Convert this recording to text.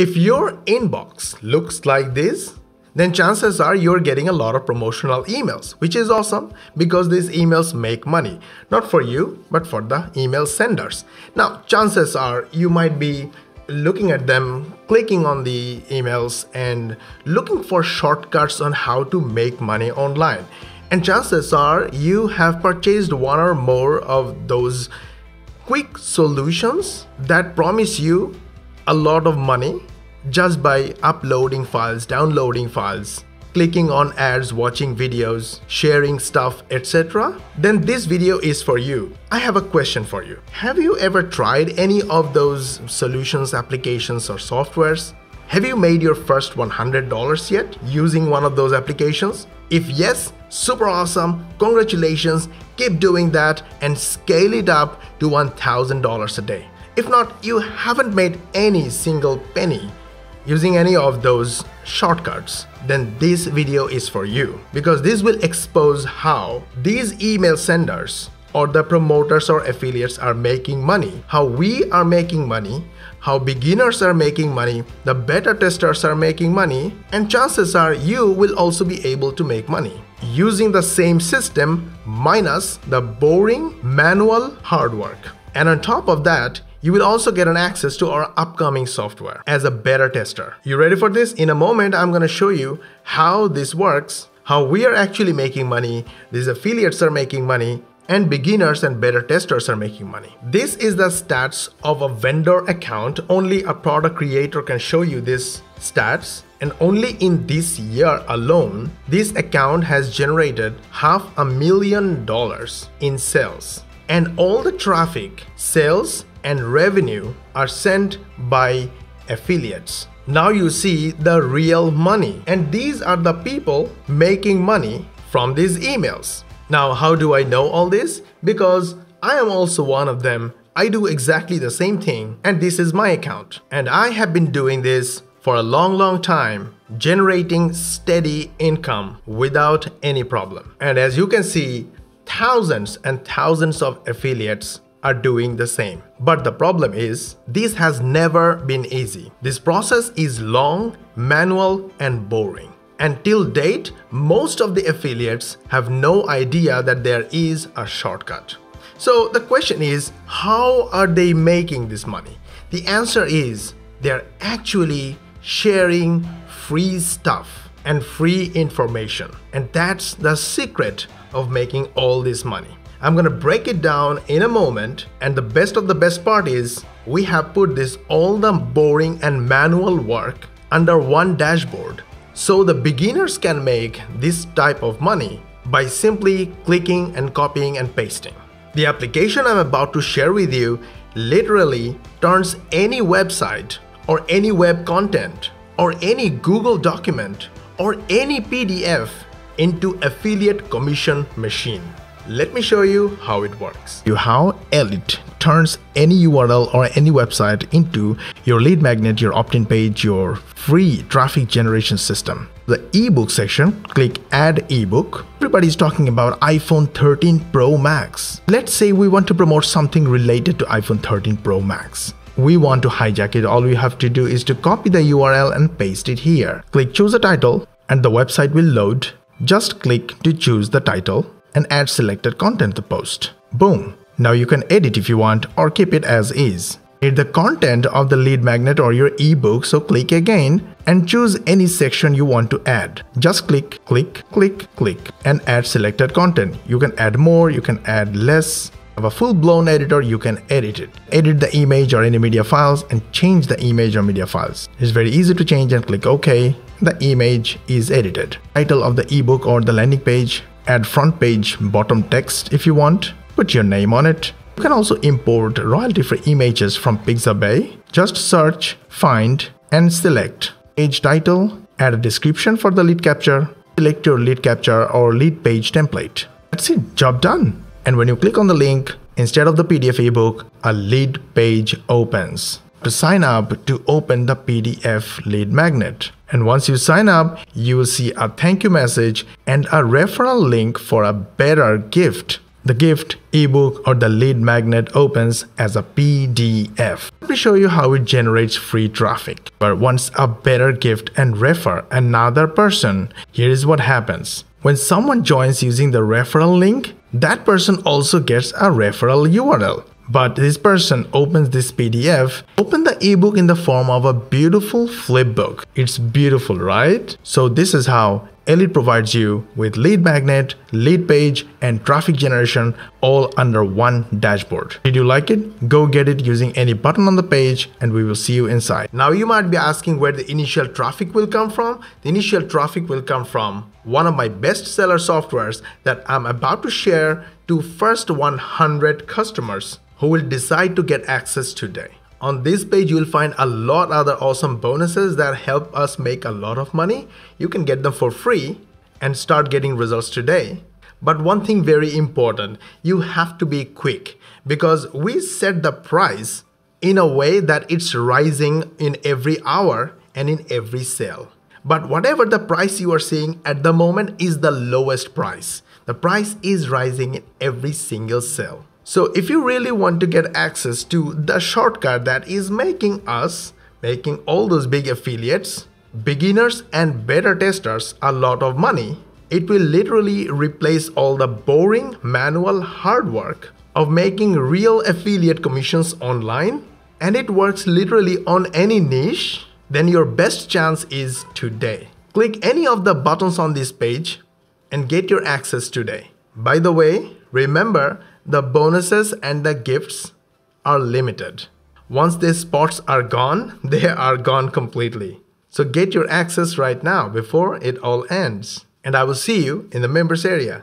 If your inbox looks like this, then chances are you're getting a lot of promotional emails, which is awesome because these emails make money, not for you, but for the email senders. Now, chances are you might be looking at them, clicking on the emails and looking for shortcuts on how to make money online. And chances are you have purchased one or more of those quick solutions that promise you a lot of money just by uploading files, downloading files, clicking on ads, watching videos, sharing stuff, etc. Then this video is for you. I have a question for you. Have you ever tried any of those solutions, applications, or softwares? Have you made your first $100 yet using one of those applications? If yes, super awesome, congratulations, keep doing that and scale it up to $1,000 a day. If not, you haven't made any single penny using any of those shortcuts, then this video is for you because this will expose how these email senders or the promoters or affiliates are making money, how we are making money, how beginners are making money, the beta testers are making money, and chances are you will also be able to make money using the same system minus the boring manual hard work. And on top of that, you will also get an access to our upcoming software as a beta tester. You ready for this? In a moment, I'm going to show you how this works, how we are actually making money, these affiliates are making money, and beginners and beta testers are making money. This is the stats of a vendor account. Only a product creator can show you these stats. And only in this year alone, this account has generated $500,000 in sales. And all the traffic, sales, and revenue are sent by affiliates. Now you see the real money, and these are the people making money from these emails. Now, how do I know all this? Because I am also one of them. I do exactly the same thing, and this is my account. And I have been doing this for a long time, generating steady income without any problem. And as you can see, thousands and thousands of affiliates are doing the same. But the problem is, this has never been easy. This process is long, manual, and boring. And till date, most of the affiliates have no idea that there is a shortcut. So the question is, how are they making this money? The answer is, they're actually sharing free stuff and free information. And that's the secret of making all this money. I'm gonna break it down in a moment, and the best of the best part is we have put this all the boring and manual work under one dashboard so the beginners can make this type of money by simply clicking and copying and pasting. The application I'm about to share with you literally turns any website or any web content or any Google document or any PDF into affiliate commission machine. Let me show you how it works. How eLLite turns any URL or any website into your lead magnet, your opt-in page, your free traffic generation system. The ebook section, click add ebook. Everybody's talking about iPhone 13 Pro Max. Let's say we want to promote something related to iPhone 13 Pro Max. We want to hijack it. All we have to do is to copy the URL and paste it here. Click choose a title and the website will load. Just click to choose the title and add selected content to post. Boom. Now you can edit if you want or keep it as is. Edit the content of the lead magnet or your ebook, so click again and choose any section you want to add. Just click, click, click, click and add selected content. You can add more, you can add less. Have a full-blown editor, you can edit it. Edit the image or any media files and change the image or media files. It's very easy to change and click OK. The image is edited. Title of the ebook or the landing page. Add front page bottom text if you want. Put your name on it. You can also import royalty-free images from Pixabay. Just search, find, and select. Page title. Add a description for the lead capture. Select your lead capture or lead page template. That's it, job done. And when you click on the link, instead of the PDF ebook, a lead page opens. To sign up to open the PDF lead magnet. And once you sign up, you will see a thank you message and a referral link for a better gift the gift, ebook, or the lead magnet opens as a PDF. Let me show you how it generates free traffic. But wants a better gift and refer another person. Here is what happens. When someone joins using the referral link, that person also gets a referral URL. But this person opens this PDF, open the ebook in the form of a beautiful flip book. It's beautiful, right? So this is how eLLite provides you with lead magnet, lead page, and traffic generation all under one dashboard. Did you like it? Go get it using any button on the page and we will see you inside. Now you might be asking where the initial traffic will come from. The initial traffic will come from one of my bestseller softwares that I'm about to share to first 100 customers who will decide to get access today. On this page, you will find a lot other awesome bonuses that help us make a lot of money. You can get them for free and start getting results today. But one thing very important, you have to be quick because we set the price in a way that it's rising in every hour and in every sale. But whatever the price you are seeing at the moment is the lowest price. The price is rising in every single sale. So if you really want to get access to the shortcut that is making all those big affiliates, beginners and beta testers a lot of money, it will literally replace all the boring manual hard work of making real affiliate commissions online, and it works literally on any niche, then your best chance is today. Click any of the buttons on this page and get your access today. By the way, remember, the bonuses and the gifts are limited. Once these spots are gone, they are gone completely. So get your access right now before it all ends. And I will see you in the members area.